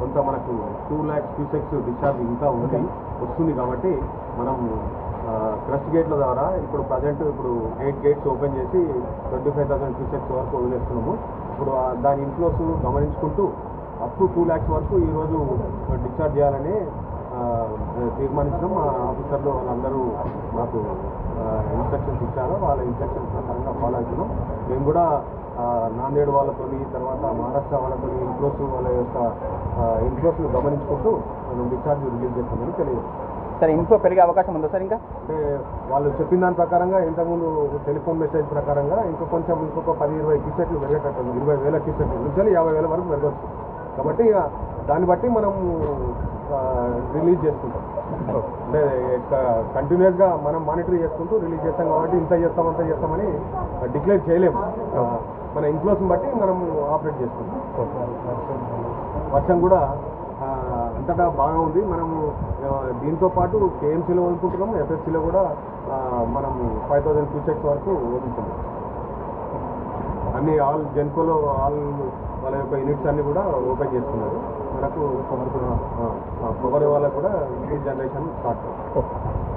కొంత మనకు 2 lakhs cusecs discharge ఇంకా వస్తుంది కాబట్టి మనం క్రస్ట్ గేట్ల ద్వారా ఇప్పుడు ప్రజెంట్ ఇప్పుడు 8 గేట్స్ ఓపెన్ చేసి 25,000 క్యూసెక్స్ వరకు వదిలేస్తున్నాము. ఇప్పుడు దాని ఇన్ఫ్లోస్ గమనించుకుంటూ అప్ టు 2 lakhs వరకు ఈరోజు డిశ్చార్జ్ చేయాలని తీర్మానించడం. మా ఆఫీసర్లు వాళ్ళందరూ మాకు ఇన్స్ట్రక్షన్స్ ఇచ్చారు. వాళ్ళ ఇన్స్ట్రక్షన్స్ ప్రకారంగా ఫాలో అవుతున్నాం. మేము కూడా నాందేడ్ వాళ్ళతో తర్వాత మహారాష్ట్ర వాళ్ళతో వాళ్ళ యొక్క ఇన్ఫ్లోస్ను గమనించుకుంటూ మనం డిశ్చార్జ్ రిలీజ్ చేస్తామని తెలియదు. సార్ ఇన్ఫ్లో పెరిగే అవకాశం ఉందా సార్? ఇంకా అంటే వాళ్ళు చెప్పిన దాని ప్రకారంగా ఇంతకుముందు టెలిఫోన్ మెసేజ్ ప్రకారంగా ఇంకొక 10-20 క్యూసెక్లు పెరిగేటట్టు 20,000 క్యూసెక్లు నుంచి 50,000 వరకు పెరగవచ్చు. కాబట్టి దాన్ని బట్టి మనం రిలీజ్ చేసుకుంటాం. అంటే కంటిన్యూస్గా మనం మానిటర్ చేసుకుంటూ రిలీజ్ చేస్తాం కాబట్టి ఇంత చేస్తాం అంత చేస్తామని డిక్లేర్ చేయలేము. మన ఇన్ఫ్లోస్ని బట్టి మనం ఆపరేట్ చేసుకుంటాం. వర్షం కూడా అంతటా బాగా ఉంది. మనము దీంతో పాటు కేఎంసీలో వదులుకుంటున్నాము, ఎఫ్ఎఫ్సీలో కూడా మనం 5,000 క్యూసెక్స్ వరకు వదులుతున్నాం. అన్ని జెన్కోలో వాళ్ళ యొక్క యూనిట్స్ అన్నీ కూడా ఓపెన్ చేస్తున్నారు. మనకు పొగరు వాళ్ళకు కూడా లీడ్ జనరేషన్ స్టార్ట్ అవుతుంది.